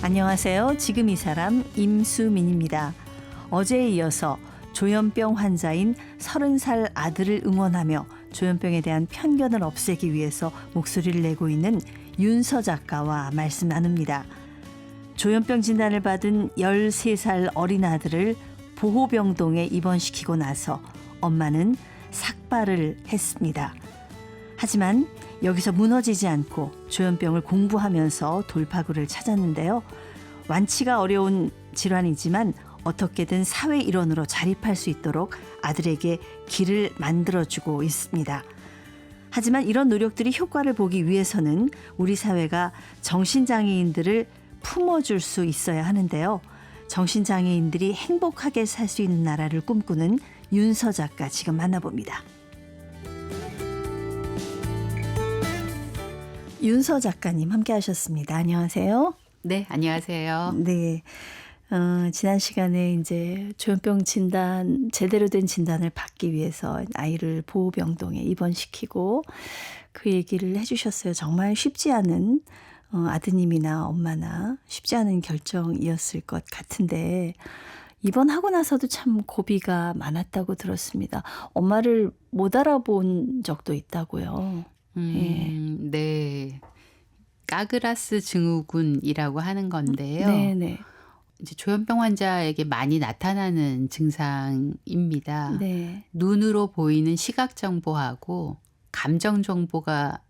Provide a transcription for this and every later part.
안녕하세요. 지금 이 사람 임수민입니다. 어제에 이어서 조현병 환자인 30살 아들을 응원하며 조현병에 대한 편견을 없애기 위해서 목소리를 내고 있는 윤서 작가와 말씀 나눕니다. 조현병 진단을 받은 13살 어린 아들을 보호병동에 입원시키고 나서 엄마는 삭발을 했습니다. 하지만 여기서 무너지지 않고 조현병을 공부하면서 돌파구를 찾았는데요. 완치가 어려운 질환이지만 어떻게든 사회 일원으로 자립할 수 있도록 아들에게 길을 만들어주고 있습니다. 하지만 이런 노력들이 효과를 보기 위해서는 우리 사회가 정신장애인들을 품어줄 수 있어야 하는데요. 정신장애인들이 행복하게 살 수 있는 나라를 꿈꾸는 윤서 작가 지금 만나봅니다. 윤서 작가님 함께 하셨습니다. 안녕하세요. 네, 안녕하세요. 네. 지난 시간에 이제 조현병 진단, 제대로 된 진단을 받기 위해서 아이를 보호병동에 입원시키고 그 얘기를 해주셨어요. 정말 쉽지 않은 아드님이나 엄마나 쉽지 않은 결정이었을 것 같은데 입원하고 나서도 참 고비가 많았다고 들었습니다. 엄마를 못 알아본 적도 있다고요. 네. 까그라스 증후군이라고 하는 건데요. 네네. 이제 조현병 환자에게 많이 나타나는 증상입니다. 네. 눈으로 보이는 시각 정보하고 감정 정보가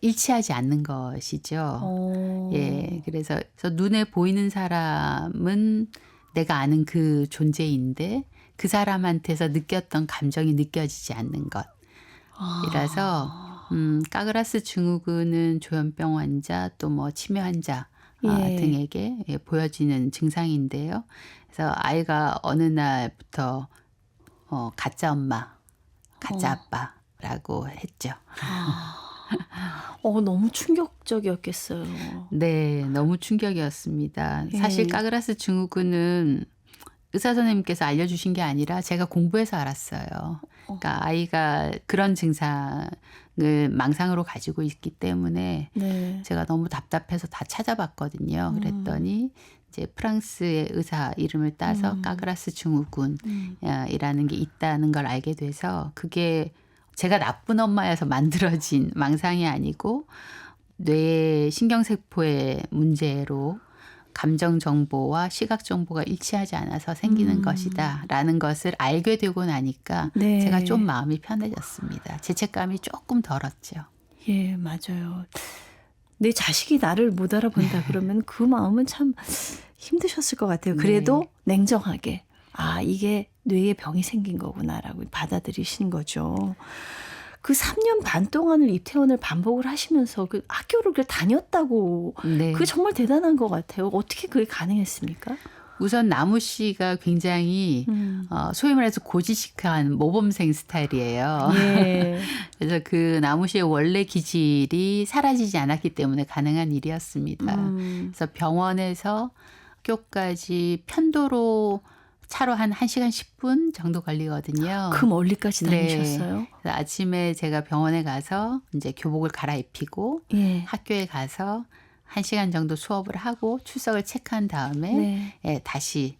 일치하지 않는 것이죠. 예, 그래서 눈에 보이는 사람은 내가 아는 그 존재인데 그 사람한테서 느꼈던 감정이 느껴지지 않는 것. 이라서 까그라스 증후군은 조현병 환자 또 뭐 치매 환자 등에게 보여지는 증상인데요. 그래서 아이가 어느 날부터 가짜 엄마, 가짜 아빠라고 했죠. 너무 충격적이었겠어요. 네, 너무 충격이었습니다. 예. 사실 까그라스 증후군은 의사 선생님께서 알려주신 게 아니라 제가 공부해서 알았어요. 그러니까 아이가 그런 증상을 망상으로 가지고 있기 때문에 네. 제가 너무 답답해서 다 찾아봤거든요. 그랬더니 이제 프랑스의 의사 이름을 따서 까그라스 증후군이라는 게 있다는 걸 알게 돼서 그게 제가 나쁜 엄마여서 만들어진 망상이 아니고 뇌 신경세포의 문제로 감정 정보와 시각 정보가 일치하지 않아서 생기는 것이다라는 것을 알게 되고 나니까 네. 제가 좀 마음이 편해졌습니다. 죄책감이 조금 덜었죠. 예, 맞아요. 내 자식이 나를 못 알아본다 그러면 그 마음은 참 힘드셨을 것 같아요. 그래도 냉정하게 이게 뇌에 병이 생긴 거구나라고 받아들이신 거죠. 그 3년 반 동안을 입퇴원을 반복을 하시면서 그 학교를 다녔다고 네. 그게 정말 대단한 것 같아요. 어떻게 그게 가능했습니까? 우선 나무 씨가 굉장히 소위 말해서 고지식한 모범생 스타일이에요. 예. 그래서 그 나무 씨의 원래 기질이 사라지지 않았기 때문에 가능한 일이었습니다. 그래서 병원에서 학교까지 편도로 차로 한 1시간 10분 정도 걸리거든요. 그 멀리까지 다니셨어요? 네. 그래서 아침에 제가 병원에 가서 이제 교복을 갈아입히고 예. 학교에 가서 1시간 정도 수업을 하고 출석을 체크한 다음에 다시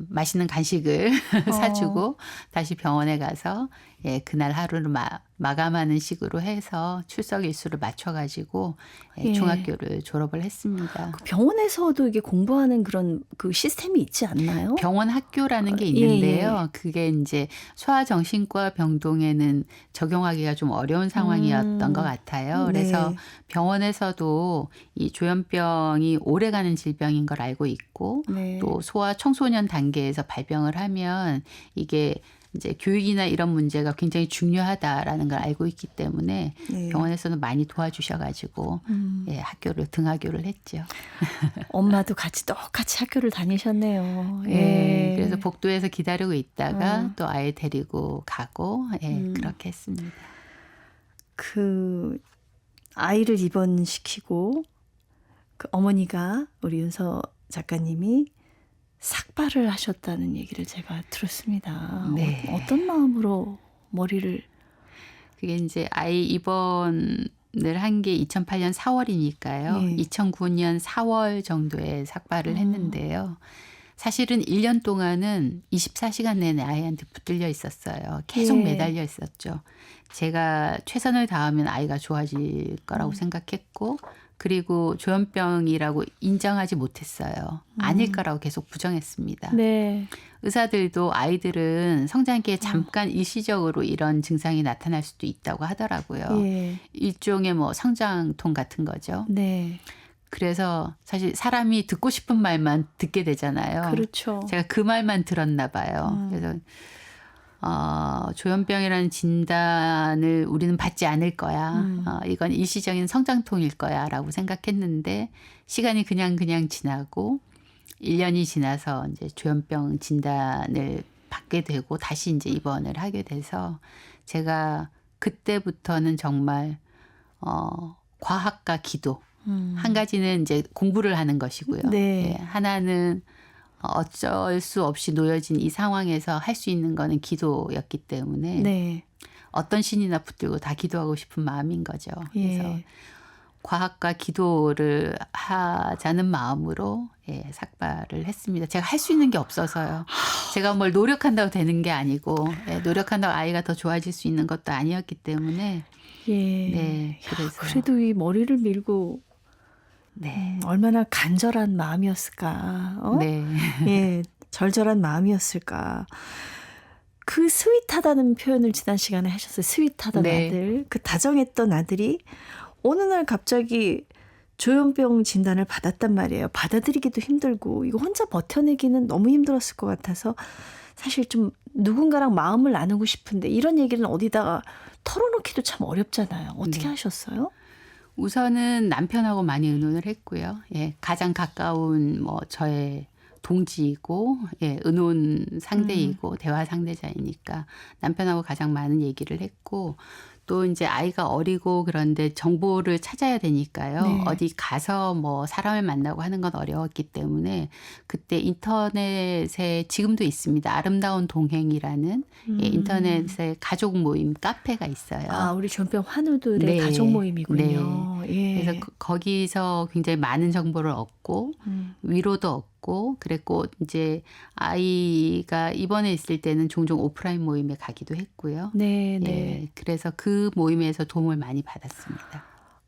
맛있는 간식을 사주고 다시 병원에 가서 그날 하루를 마감하는 식으로 해서 출석 일수를 맞춰가지고 중학교를 졸업을 했습니다. 그 병원에서도 이게 공부하는 그런 그 시스템이 있지 않나요? 병원 학교라는 게 있는데요. 그게 이제 소아정신과 병동에는 적용하기가 좀 어려운 상황이었던 것 같아요. 그래서 병원에서도 이 조현병이 오래가는 질병인 걸 알고 있고 또 소아 청소년 단계에서 발병을 하면 이게 이제 교육이나 이런 문제가 굉장히 중요하다라는 걸 알고 있기 때문에 병원에서는 많이 도와주셔가지고 학교를 등하교를 했죠. 엄마도 같이 똑같이 학교를 다니셨네요. 네, 그래서 복도에서 기다리고 있다가 또 아이 데리고 가고 그렇게 했습니다. 그 아이를 입원시키고 그 어머니가 우리 윤서 작가님이 삭발을 하셨다는 얘기를 제가 들었습니다. 네. 어떤 마음으로 머리를 그게 이제 아이 입원 한 게 2008년 4월이니까요. 예. 2009년 4월 정도에 삭발을 했는데요. 사실은 1년 동안은 24시간 내내 아이한테 붙들려 있었어요. 계속 예. 매달려 있었죠. 제가 최선을 다하면 아이가 좋아질 거라고 생각했고, 그리고 조현병이라고 인정하지 못했어요. 아닐 거라고 계속 부정했습니다. 네. 의사들도 아이들은 성장기에 잠깐 일시적으로 이런 증상이 나타날 수도 있다고 하더라고요. 예. 일종의 뭐 성장통 같은 거죠. 네. 그래서 사실 사람이 듣고 싶은 말만 듣게 되잖아요. 그렇죠. 제가 그 말만 들었나 봐요. 그래서 조현병이라는 진단을 우리는 받지 않을 거야. 이건 일시적인 성장통일 거야라고 생각했는데 시간이 그냥 지나고 1년이 지나서 이제 조현병 진단을 받게 되고 다시 이제 입원을 하게 돼서 제가 그때부터는 정말 과학과 기도 한 가지는 이제 공부를 하는 것이고요. 네. 예, 하나는 어쩔 수 없이 놓여진 이 상황에서 할 수 있는 거는 기도였기 때문에 네. 어떤 신이나 붙들고 다 기도하고 싶은 마음인 거죠. 그래서 예. 과학과 기도를 하자는 마음으로 예, 삭발을 했습니다. 제가 할 수 있는 게 없어서요. 제가 뭘 노력한다고 되는 게 아니고 예, 노력한다고 아이가 더 좋아질 수 있는 것도 아니었기 때문에 예. 네, 그래서 그래도 이 머리를 밀고 네. 얼마나 간절한 마음이었을까. 네. 예, 절절한 마음이었을까. 그 스윗하다는 표현을 지난 시간에 하셨어요. 스윗하던 네. 아들. 그 다정했던 아들이 어느 날 갑자기 조현병 진단을 받았단 말이에요. 받아들이기도 힘들고 이거 혼자 버텨내기는 너무 힘들었을 것 같아서 사실 좀 누군가랑 마음을 나누고 싶은데 이런 얘기는 어디다가 털어놓기도 참 어렵잖아요. 어떻게 네. 하셨어요? 우선은 남편하고 많이 의논을 했고요. 예, 가장 가까운 뭐 저의 동지이고 예, 의논 상대이고 대화 상대자이니까 남편하고 가장 많은 얘기를 했고 또 이제 아이가 어리고 그런데 정보를 찾아야 되니까요. 네. 어디 가서 뭐 사람을 만나고 하는 건 어려웠기 때문에 그때 인터넷에 지금도 있습니다. 아름다운 동행이라는 예, 인터넷에 가족 모임 카페가 있어요. 아, 우리 조현병 환우들의 네. 가족 모임이군요. 예. 그래서 거기서 굉장히 많은 정보를 얻고 위로도 얻고 그랬고 이제 아이가 입원해 있을 때는 종종 오프라인 모임에 가기도 했고요. 네, 네. 예, 그래서 그 모임에서 도움을 많이 받았습니다.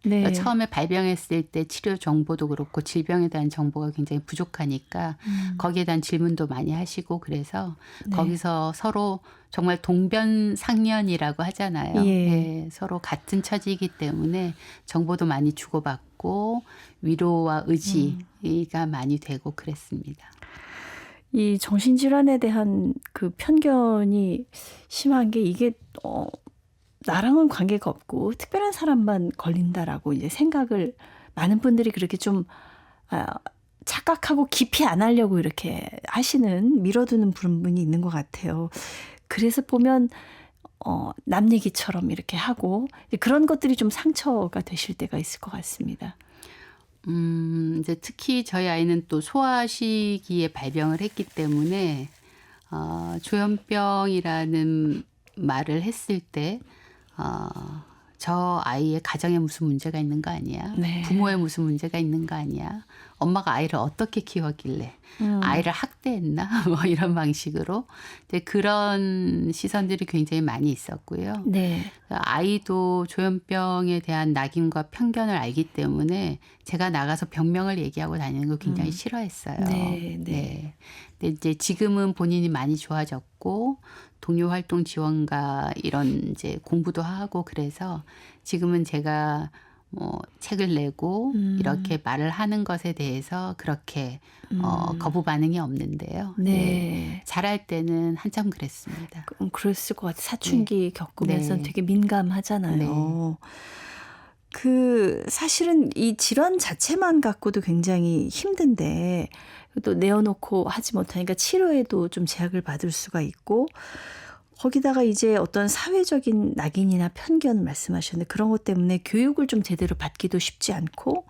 네. 처음에 발병했을 때 치료 정보도 그렇고 질병에 대한 정보가 굉장히 부족하니까 거기에 대한 질문도 많이 하시고 그래서 네. 거기서 서로 정말 동변상련이라고 하잖아요. 예. 예, 서로 같은 처지이기 때문에 정보도 많이 주고받고 위로와 의지가 많이 되고 그랬습니다. 이 정신질환에 대한 그 편견이 심한 게 이게 나랑은 관계가 없고 특별한 사람만 걸린다라고 이제 생각을 많은 분들이 그렇게 좀 착각하고 깊이 안 하려고 이렇게 하시는 밀어두는 부분이 있는 것 같아요. 그래서 보면 남 얘기처럼 이렇게 하고 그런 것들이 좀 상처가 되실 때가 있을 것 같습니다. 이제 특히 저희 아이는 또 소아시기에 발병을 했기 때문에 조현병이라는 말을 했을 때 저 아이의 가정에 무슨 문제가 있는 거 아니야? 네. 부모에 무슨 문제가 있는 거 아니야? 엄마가 아이를 어떻게 키웠길래 아이를 학대했나? 뭐 이런 방식으로 그런 시선들이 굉장히 많이 있었고요. 네. 아이도 조현병에 대한 낙인과 편견을 알기 때문에 제가 나가서 병명을 얘기하고 다니는 거 굉장히 싫어했어요. 네, 네. 근데 이제 지금은 본인이 많이 좋아졌고 동료 활동 지원과 이런 이제 공부도 하고 그래서 지금은 제가 뭐 책을 내고 이렇게 말을 하는 것에 대해서 그렇게 거부 반응이 없는데요. 네. 잘할 때는 한참 그랬습니다. 그랬을 것 같아요. 사춘기 겪으면서 네. 되게 민감하잖아요. 그 사실은 이 질환 자체만 갖고도 굉장히 힘든데 또 내어놓고 하지 못하니까 치료에도 좀 제약을 받을 수가 있고 거기다가 이제 어떤 사회적인 낙인이나 편견 말씀하셨는데 그런 것 때문에 교육을 좀 제대로 받기도 쉽지 않고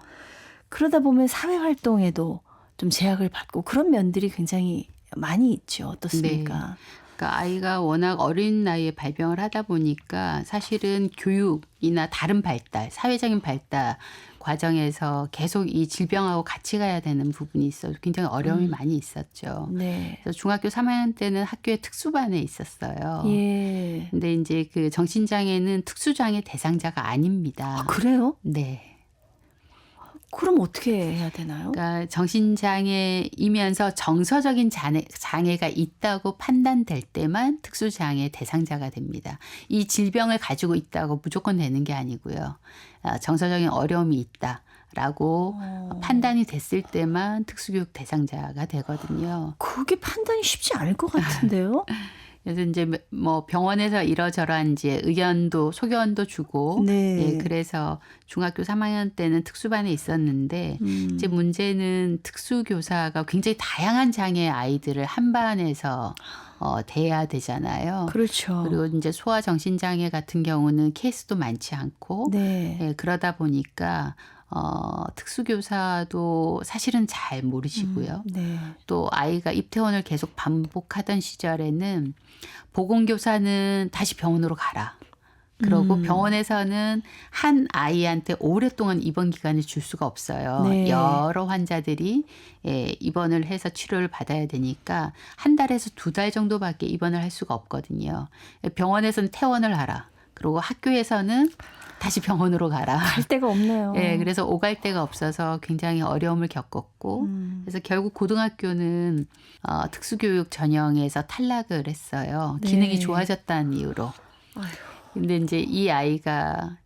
그러다 보면 사회 활동에도 좀 제약을 받고 그런 면들이 굉장히 많이 있죠. 어떻습니까? 그러니까 아이가 워낙 어린 나이에 발병을 하다 보니까 사실은 교육이나 다른 발달, 사회적인 발달 과정에서 계속 이 질병하고 같이 가야 되는 부분이 있어서 굉장히 어려움이 많이 있었죠. 네. 그래서 중학교 3학년 때는 학교에 특수반에 있었어요. 예. 근데 이제 그 정신장애는 특수장애 대상자가 아닙니다. 아, 그래요? 네. 그럼 어떻게 해야 되나요? 그러니까 정신장애이면서 정서적인 장애가 있다고 판단될 때만 특수장애 대상자가 됩니다. 이 질병을 가지고 있다고 무조건 되는 게 아니고요. 정서적인 어려움이 있다라고 판단이 됐을 때만 특수교육 대상자가 되거든요. 그게 판단이 쉽지 않을 것 같은데요? 그래서 이제 뭐 병원에서 이러저러한 이제 의견도 소견도 주고, 네. 예, 그래서 중학교 3학년 때는 특수반에 있었는데 이제 문제는 특수교사가 굉장히 다양한 장애 아이들을 한 반에서 대해야 되잖아요. 그렇죠. 그리고 이제 소아 정신장애 같은 경우는 케이스도 많지 않고, 네. 예, 그러다 보니까 특수교사도 사실은 잘 모르시고요. 네. 또 아이가 입퇴원을 계속 반복하던 시절에는 보건교사는 다시 병원으로 가라. 그러고 병원에서는 한 아이한테 오랫동안 입원 기간을 줄 수가 없어요. 네. 여러 환자들이 입원을 해서 치료를 받아야 되니까 한 달에서 2달 정도밖에 입원을 할 수가 없거든요. 병원에서는 퇴원을 하라. 그리고 학교에서는 다시 병원으로 가라. 갈 데가 없네요. 네, 그래서 오갈 데가 없어서 굉장히 어려움을 겪었고, 그래서 결국 고등학교는 특수교육 전형에서 탈락을 했어요. 네. 기능이 좋아졌다는 이유로. 아휴. 근데 이제 이 아이가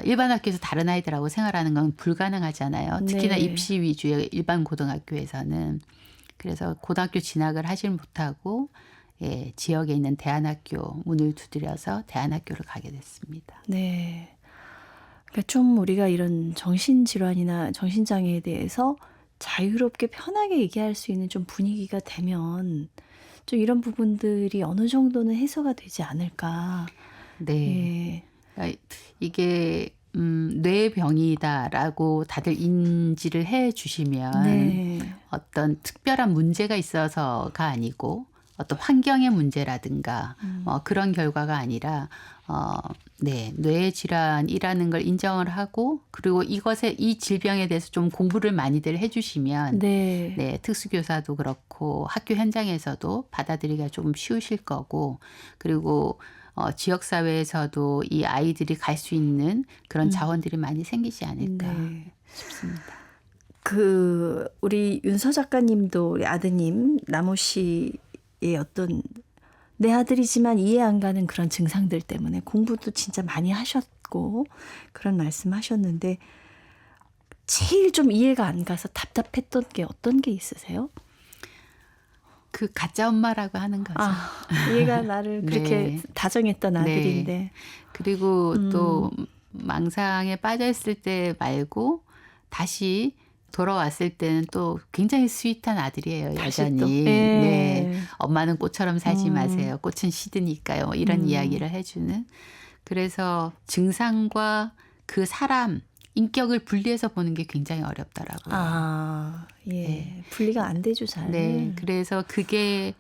일반 학교에서 다른 아이들하고 생활하는 건 불가능하잖아요. 특히나 네. 입시 위주의 일반 고등학교에서는. 그래서 고등학교 진학을 하질 못하고, 예, 지역에 있는 대안학교 문을 두드려서 대안학교를 가게 됐습니다. 네. 그러니까 좀 우리가 이런 정신질환이나 정신장애에 대해서 자유롭게 편하게 얘기할 수 있는 좀 분위기가 되면 좀 이런 부분들이 어느 정도는 해소가 되지 않을까. 네. 예. 그러니까 이게 뇌병이다라고 다들 인지를 해 주시면 네. 어떤 특별한 문제가 있어서가 아니고 어떤 환경의 문제라든가 그런 결과가 아니라 네, 뇌 질환이라는 걸 인정을 하고 그리고 이 질병에 대해서 좀 공부를 많이들 해주시면 네. 네, 특수교사도 그렇고 학교 현장에서도 받아들이기가 좀 쉬우실 거고 그리고 지역사회에서도 이 아이들이 갈 수 있는 그런 자원들이 많이 생기지 않을까 네. 싶습니다. 우리 윤서 작가님도 우리 아드님 나무 씨의 어떤 내 아들이지만 이해 안 가는 그런 증상들 때문에 공부도 진짜 많이 하셨고 그런 말씀하셨는데 제일 좀 이해가 안 가서 답답했던 게 어떤 게 있으세요? 그 가짜 엄마라고 하는 거죠. 얘가 나를 그렇게 네. 다정했던 아들인데. 네. 그리고 또 망상에 빠져 있을 때 말고 다시 돌아왔을 때는 또 굉장히 스윗한 아들이에요. 다시 여전히. 또. 네. 엄마는 꽃처럼 살지 마세요. 꽃은 시드니까요. 뭐 이런 이야기를 해주는. 그래서 증상과 그 사람 인격을 분리해서 보는 게 굉장히 어렵더라고요. 예. 네. 분리가 안 되죠, 잘. 네. 그래서 그게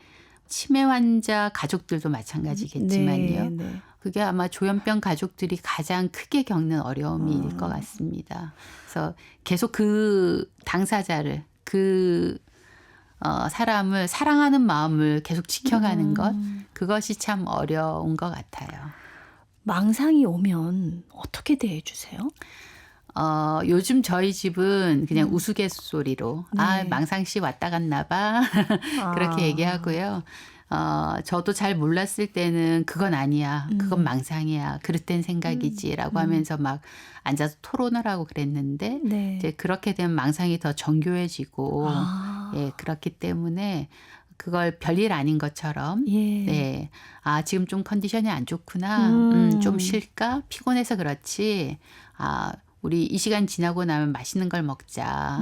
치매 환자 가족들도 마찬가지겠지만요. 네. 그게 아마 조현병 가족들이 가장 크게 겪는 어려움일 것 같습니다. 그래서 계속 그 당사자를 사람을 사랑하는 마음을 계속 지켜가는 것 그것이 참 어려운 것 같아요. 망상이 오면 어떻게 대해 주세요? 요즘 저희 집은 그냥 우스갯소리로 네. 망상씨 왔다 갔나 봐 그렇게 얘기하고요. 저도 잘 몰랐을 때는 그건 아니야. 그건 망상이야. 그릇된 생각이지라고 하면서 막 앉아서 토론을 하고 그랬는데 네. 이제 그렇게 되면 망상이 더 정교해지고 예, 그렇기 때문에 그걸 별일 아닌 것처럼 예. 네. 지금 좀 컨디션이 안 좋구나. 좀 쉴까? 피곤해서 그렇지. 우리 이 시간 지나고 나면 맛있는 걸 먹자.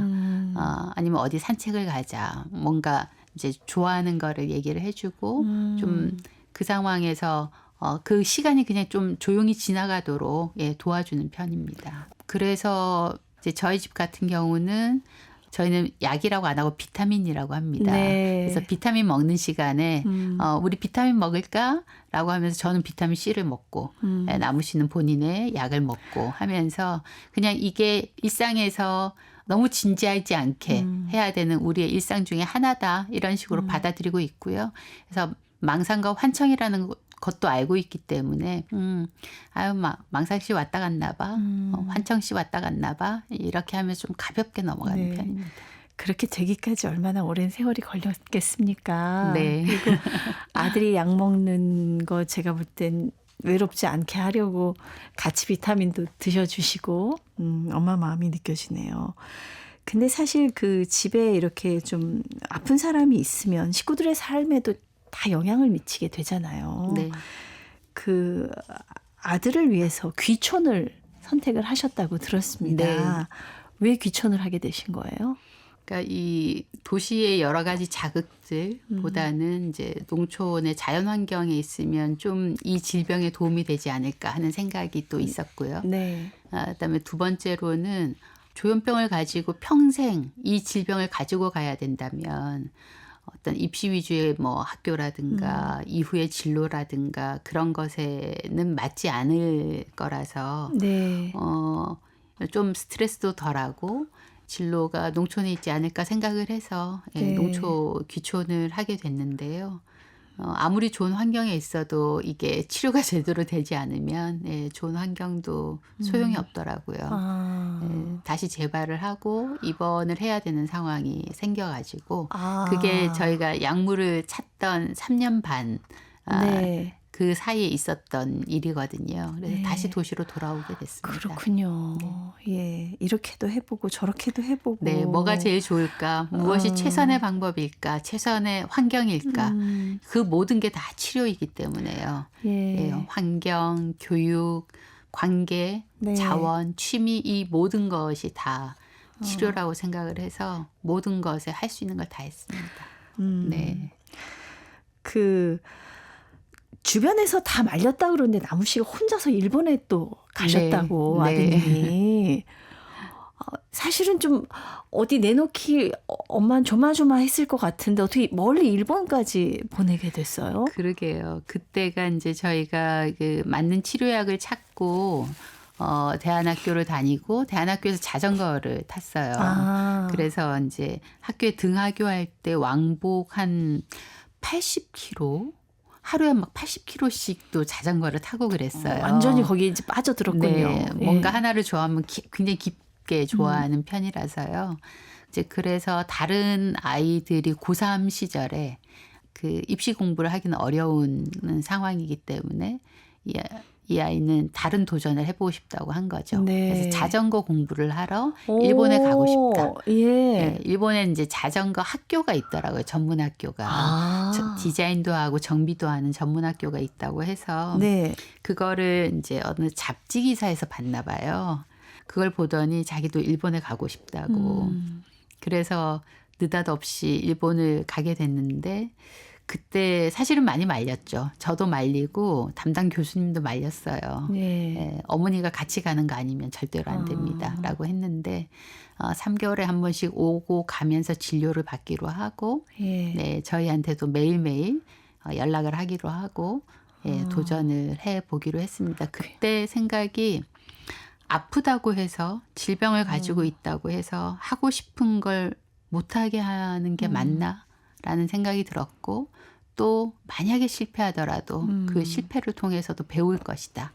아니면 어디 산책을 가자. 뭔가 이제 좋아하는 거를 얘기를 해주고 좀 그 상황에서 그 시간이 그냥 좀 조용히 지나가도록 예, 도와주는 편입니다. 그래서 이제 저희 집 같은 경우는 저희는 약이라고 안 하고 비타민이라고 합니다. 네. 그래서 비타민 먹는 시간에 우리 비타민 먹을까? 라고 하면서 저는 비타민 C를 먹고 나무 씨는 본인의 약을 먹고 하면서 그냥 이게 일상에서 너무 진지하지 않게 해야 되는 우리의 일상 중에 하나다 이런 식으로 받아들이고 있고요. 그래서 망상과 환청이라는 것도 알고 있기 때문에 아유 망상 씨 왔다 갔나 봐. 환청 씨 왔다 갔나 봐. 이렇게 하면서 좀 가볍게 넘어가는 네. 편입니다. 그렇게 되기까지 얼마나 오랜 세월이 걸렸겠습니까? 네. 그리고 아들이 약 먹는 거 제가 볼 땐 외롭지 않게 하려고 같이 비타민도 드셔주시고 엄마 마음이 느껴지네요. 근데 사실 그 집에 이렇게 좀 아픈 사람이 있으면 식구들의 삶에도 다 영향을 미치게 되잖아요. 네. 그 아들을 위해서 귀촌을 선택을 하셨다고 들었습니다. 네. 왜 귀촌을 하게 되신 거예요? 그러니까 이 도시의 여러 가지 자극들보다는 이제 농촌의 자연 환경에 있으면 좀 이 질병에 도움이 되지 않을까 하는 생각이 또 있었고요. 네. 그다음에 두 번째로는 조현병을 가지고 평생 이 질병을 가지고 가야 된다면 어떤 입시 위주의 뭐 학교라든가 이후의 진로라든가 그런 것에는 맞지 않을 거라서 네. 좀 스트레스도 덜하고 진로가 농촌에 있지 않을까 생각을 해서 네. 농촌 귀촌을 하게 됐는데요. 아무리 좋은 환경에 있어도 이게 치료가 제대로 되지 않으면 좋은 환경도 소용이 없더라고요. 다시 재발을 하고 입원을 해야 되는 상황이 생겨가지고 그게 저희가 약물을 찾던 3년 반 네. 그 사이에 있었던 일이거든요. 그래서 네. 다시 도시로 돌아오게 됐습니다. 그렇군요. 예, 이렇게도 해보고 저렇게도 해보고. 네, 뭐가 제일 좋을까? 무엇이 최선의 방법일까? 최선의 환경일까? 그 모든 게 다 치료이기 때문에요. 예. 환경, 교육, 관계, 네. 자원, 취미 이 모든 것이 다 치료라고 생각을 해서 모든 것에 할 수 있는 걸 다 했습니다. 네. 그 주변에서 다 말렸다 그러는데 나무 씨가 혼자서 일본에 또 가셨다고 네. 아드님이. 사실은 좀 어디 내놓기 엄마는 조마조마했을 것 같은데 어떻게 멀리 일본까지 보내게 됐어요? 그러게요. 그때가 이제 저희가 그 맞는 치료약을 찾고 대안학교를 다니고 대안학교에서 자전거를 탔어요. 그래서 이제 학교에 등하교할 때 왕복 한 80km 하루에 막 80km씩도 자전거를 타고 그랬어요. 완전히 거기에 이제 빠져들었군요. 네, 예. 뭔가 하나를 좋아하면 굉장히 깊게 좋아하는 편이라서요. 이제 그래서 다른 아이들이 고3 시절에 그 입시 공부를 하기는 어려운 상황이기 때문에 이 아이는 다른 도전을 해보고 싶다고 한 거죠. 네. 그래서 자전거 공부를 하러 일본에 가고 싶다. 예. 네, 일본에 이제 자전거 학교가 있더라고요. 전문 학교가. 디자인도 하고 정비도 하는 전문 학교가 있다고 해서 네. 그거를 이제 어느 잡지 기사에서 봤나 봐요. 그걸 보더니 자기도 일본에 가고 싶다고. 그래서 느닷없이 일본을 가게 됐는데 그때 사실은 많이 말렸죠. 저도 말리고 담당 교수님도 말렸어요. 네. 어머니가 같이 가는 거 아니면 절대로 안 됩니다. 라고 했는데 3개월에 한 번씩 오고 가면서 진료를 받기로 하고 예. 네, 저희한테도 매일매일 연락을 하기로 하고 도전을 해보기로 했습니다. 그때 생각이 아프다고 해서 질병을 가지고 있다고 해서 하고 싶은 걸 못하게 하는 게 맞나? 라는 생각이 들었고 또 만약에 실패하더라도 그 실패를 통해서도 배울 것이다.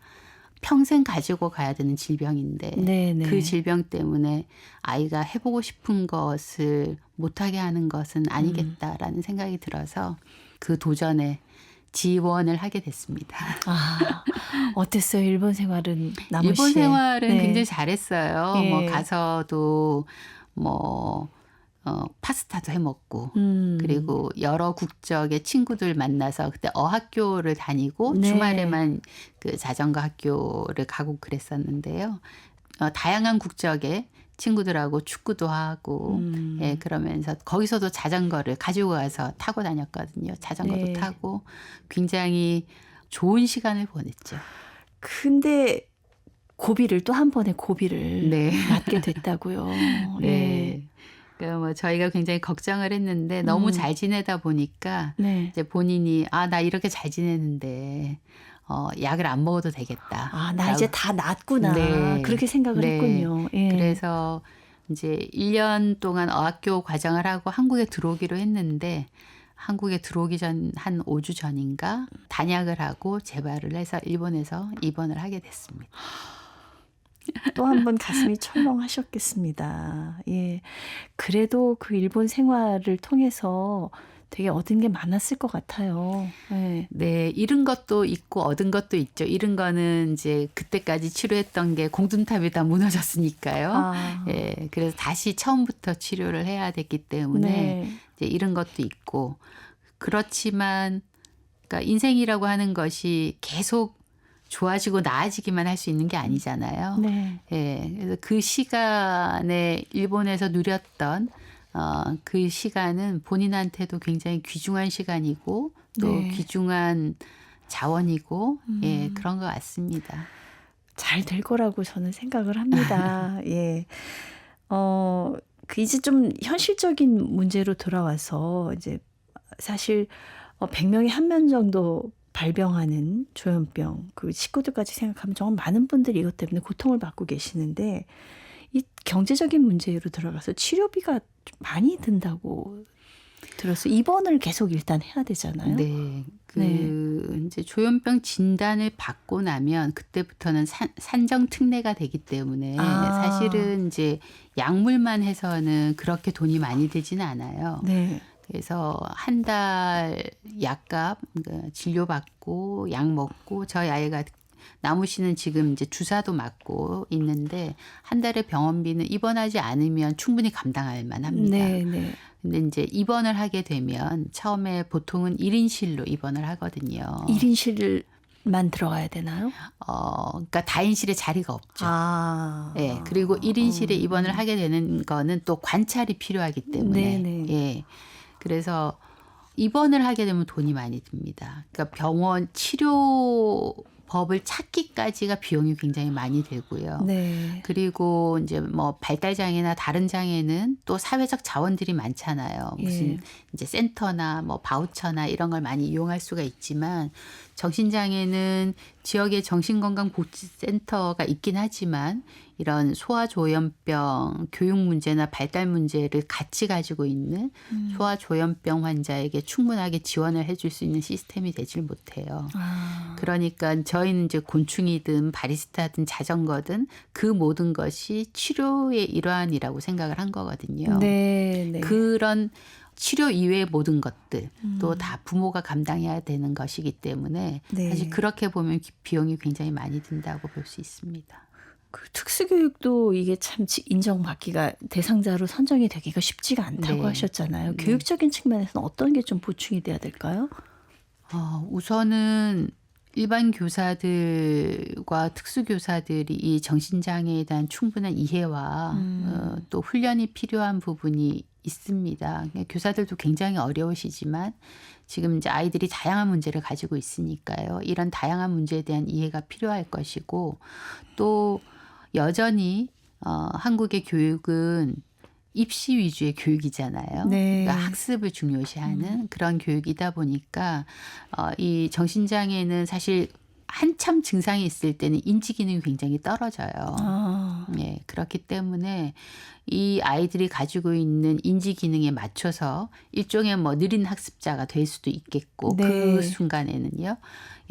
평생 가지고 가야 되는 질병인데 네네. 그 질병 때문에 아이가 해보고 싶은 것을 못하게 하는 것은 아니겠다라는 생각이 들어서 그 도전에 지원을 하게 됐습니다. 어땠어요? 일본 생활은 나무 일본 씨? 생활은 네. 굉장히 잘했어요. 예. 뭐 가서도 뭐 파스타도 해 먹고 그리고 여러 국적의 친구들 만나서 그때 어학교를 다니고 네. 주말에만 그 자전거 학교를 가고 그랬었는데요. 다양한 국적의 친구들하고 축구도 하고 그러면서 거기서도 자전거를 가지고 가서 타고 다녔거든요. 자전거도 네. 타고 굉장히 좋은 시간을 보냈죠. 근데 고비를 또 한 번의 고비를 네. 맞게 됐다고요. 네. 뭐 저희가 굉장히 걱정을 했는데 너무 잘 지내다 보니까 네. 이제 본인이 나 이렇게 잘 지내는데 약을 안 먹어도 되겠다. 아, 나 이제 다 낫구나. 네. 그렇게 생각을 네. 했군요. 예. 그래서 이제 1년 동안 어학교 과정을 하고 한국에 들어오기로 했는데 한국에 들어오기 전 한 5주 전인가 단약을 하고 재발을 해서 일본에서 입원을 하게 됐습니다. 또 한 번 가슴이 철렁하셨겠습니다. 예. 그래도 그 일본 생활을 통해서 되게 얻은 게 많았을 것 같아요. 예. 네, 잃은 것도 있고 얻은 것도 있죠. 잃은 거는 이제 그때까지 치료했던 게 공든탑이 다 무너졌으니까요. 아. 예, 그래서 다시 처음부터 치료를 해야 됐기 때문에 네. 이제 잃은 것도 있고 그렇지만 그러니까 인생이라고 하는 것이 계속 좋아지고 나아지기만 할 수 있는 게 아니잖아요. 네. 예, 그래서 그 시간에 일본에서 누렸던 그 시간은 본인한테도 굉장히 귀중한 시간이고 또 네. 귀중한 자원이고 예, 그런 것 같습니다. 잘 될 거라고 저는 생각을 합니다. 예. 그 이제 좀 현실적인 문제로 돌아와서 이제 사실 100명에 1명 정도 발병하는 조현병 그 식구들까지 생각하면 정말 많은 분들이 이것 때문에 고통을 받고 계시는데 이 경제적인 문제로 들어가서 치료비가 좀 많이 든다고 들었어요. 입원을 계속 일단 해야 되잖아요. 네. 네. 이제 조현병 진단을 받고 나면 그때부터는 산정 특례가 되기 때문에 사실은 이제 약물만 해서는 그렇게 돈이 많이 들지는 않아요. 네. 그래서 한 달 약값 그러니까 진료받고 약 먹고 저희 아이가 나무 씨는 지금 이제 주사도 맞고 있는데 한 달에 병원비는 입원하지 않으면 충분히 감당할 만합니다. 네, 네. 근데 이제 입원을 하게 되면 처음에 보통은 1인실로 입원을 하거든요. 1인실만 들어가야 되나요? 그러니까 다인실에 자리가 없죠. 아. 예. 그리고 1인실에 입원을 하게 되는 거는 또 관찰이 필요하기 때문에 네네. 예. 그래서 입원을 하게 되면 돈이 많이 듭니다. 그러니까 병원 치료법을 찾기까지가 비용이 굉장히 많이 들고요. 네. 그리고 이제 뭐 발달 장애나 다른 장애는 또 사회적 자원들이 많잖아요. 무슨 예. 이제 센터나 뭐 바우처나 이런 걸 많이 이용할 수가 있지만 정신장애는 지역에 정신건강복지센터가 있긴 하지만 이런 소아조현병 교육 문제나 발달 문제를 같이 가지고 있는 소아조현병 환자에게 충분하게 지원을 해줄 수 있는 시스템이 되질 못해요. 아. 그러니까 저희는 이제 곤충이든 바리스타든 자전거든 그 모든 것이 치료의 일환이라고 생각을 한 거거든요. 네, 네. 그런 치료 이외의 모든 것들 또 다 부모가 감당해야 되는 것이기 때문에 네. 사실 그렇게 보면 비용이 굉장히 많이 든다고 볼 수 있습니다. 그 특수교육도 이게 참 인정받기가 대상자로 선정이 되기가 쉽지가 않다고 네. 하셨잖아요. 네. 교육적인 측면에서는 어떤 게 좀 보충이 돼야 될까요? 우선은 일반 교사들과 특수교사들이 이 정신장애에 대한 충분한 이해와 또 훈련이 필요한 부분이 있습니다. 교사들도 굉장히 어려우시지만 지금 이제 아이들이 다양한 문제를 가지고 있으니까요. 이런 다양한 문제에 대한 이해가 필요할 것이고 또 여전히 한국의 교육은 입시 위주의 교육이잖아요. 네. 그러니까 학습을 중요시하는 그런 교육이다 보니까 이 정신장애는 사실 한참 증상이 있을 때는 인지 기능이 굉장히 떨어져요. 아. 예, 그렇기 때문에 이 아이들이 가지고 있는 인지 기능에 맞춰서 일종의 뭐 느린 학습자가 될 수도 있겠고 네. 그 순간에는요.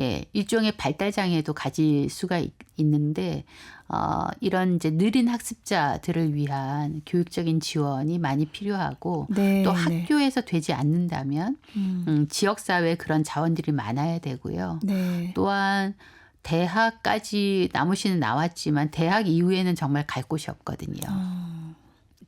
예, 일종의 발달 장애도 가질 수가 있는데 이런 이제 느린 학습자들을 위한 교육적인 지원이 많이 필요하고 네, 또 네. 학교에서 되지 않는다면 지역 사회에 그런 자원들이 많아야 되고요. 네. 또한 대학까지 나무 씨는 나왔지만 대학 이후에는 정말 갈 곳이 없거든요.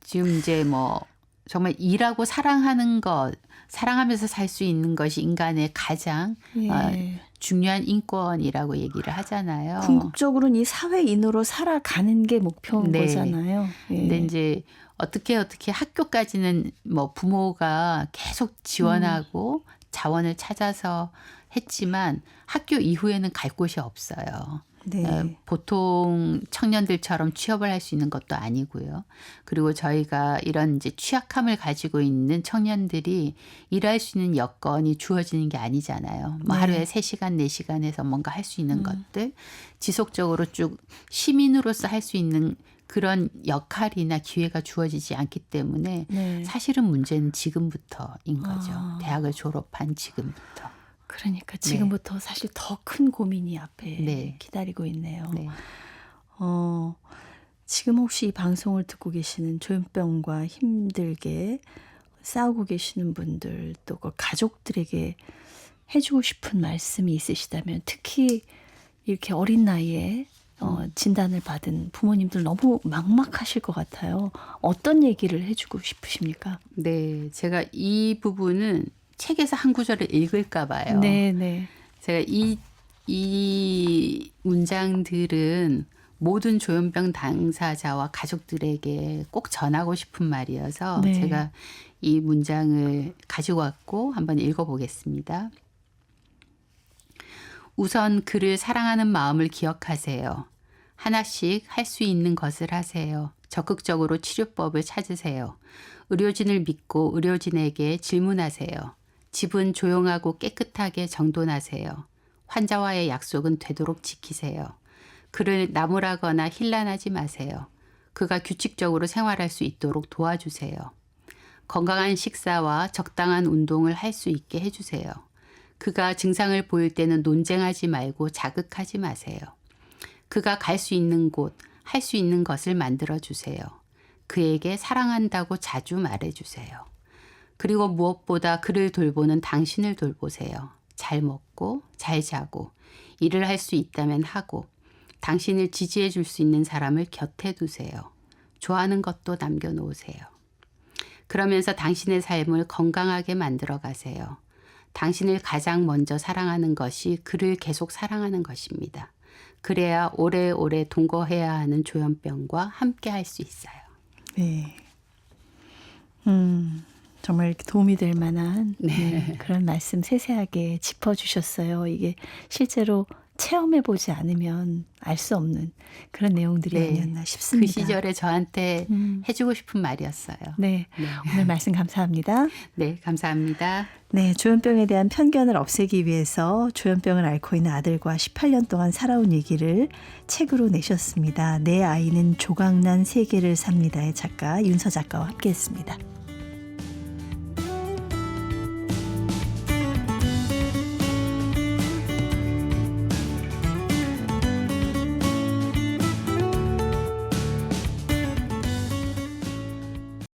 지금 이제 뭐 정말 일하고 사랑하는 것, 사랑하면서 살 수 있는 것이 인간의 가장 예. 중요한 인권이라고 얘기를 하잖아요. 궁극적으로는 이 사회인으로 살아가는 게 목표인 네. 거잖아요. 예. 근데 이제 어떻게 학교까지는 뭐 부모가 계속 지원하고 자원을 찾아서 했지만 학교 이후에는 갈 곳이 없어요. 네. 보통 청년들처럼 취업을 할 수 있는 것도 아니고요. 그리고 저희가 이런 이제 취약함을 가지고 있는 청년들이 일할 수 있는 여건이 주어지는 게 아니잖아요. 뭐 네. 하루에 3시간, 4시간 해서 뭔가 할 수 있는 것들, 지속적으로 쭉 시민으로서 할 수 있는 그런 역할이나 기회가 주어지지 않기 때문에 네. 사실은 문제는 지금부터인 거죠. 아. 대학을 졸업한 지금부터. 그러니까 지금부터 사실 더 큰 고민이 앞에 네. 기다리고 있네요. 네. 지금 혹시 이 방송을 듣고 계시는 조현병과 힘들게 싸우고 계시는 분들 또 그 가족들에게 해주고 싶은 말씀이 있으시다면 특히 이렇게 어린 나이에 진단을 받은 부모님들 너무 막막하실 것 같아요. 어떤 얘기를 해주고 싶으십니까? 네, 제가 이 부분은 책에서 한 구절을 읽을까 봐요. 네, 네. 제가 이 문장들은 모든 조현병 당사자와 가족들에게 꼭 전하고 싶은 말이어서 네. 제가 이 문장을 가지고 왔고 한번 읽어보겠습니다. 우선 그를 사랑하는 마음을 기억하세요. 하나씩 할 수 있는 것을 하세요. 적극적으로 치료법을 찾으세요. 의료진을 믿고 의료진에게 질문하세요. 집은 조용하고 깨끗하게 정돈하세요. 환자와의 약속은 되도록 지키세요. 그를 나무라거나 힐난하지 마세요. 그가 규칙적으로 생활할 수 있도록 도와주세요. 건강한 식사와 적당한 운동을 할 수 있게 해주세요. 그가 증상을 보일 때는 논쟁하지 말고 자극하지 마세요. 그가 갈 수 있는 곳, 할 수 있는 것을 만들어주세요. 그에게 사랑한다고 자주 말해주세요. 그리고 무엇보다 그를 돌보는 당신을 돌보세요. 잘 먹고 잘 자고 일을 할 수 있다면 하고 당신을 지지해 줄 수 있는 사람을 곁에 두세요. 좋아하는 것도 남겨놓으세요. 그러면서 당신의 삶을 건강하게 만들어 가세요. 당신을 가장 먼저 사랑하는 것이 그를 계속 사랑하는 것입니다. 그래야 오래오래 동거해야 하는 조현병과 함께 할 수 있어요. 네. 정말 이렇게 도움이 될 만한 그런 말씀 세세하게 짚어주셨어요. 이게 실제로 체험해보지 않으면 알 수 없는 그런 내용들이 네. 아니었나 그 싶습니다. 시절에 저한테 해주고 싶은 말이었어요. 네, 오늘 말씀 감사합니다. 네, 감사합니다. 네, 조현병에 대한 편견을 없애기 위해서 조현병을 앓고 있는 아들과 18년 동안 살아온 얘기를 책으로 내셨습니다. 내 아이는 조각난 세계를 삽니다의 작가 윤서 작가와 함께했습니다.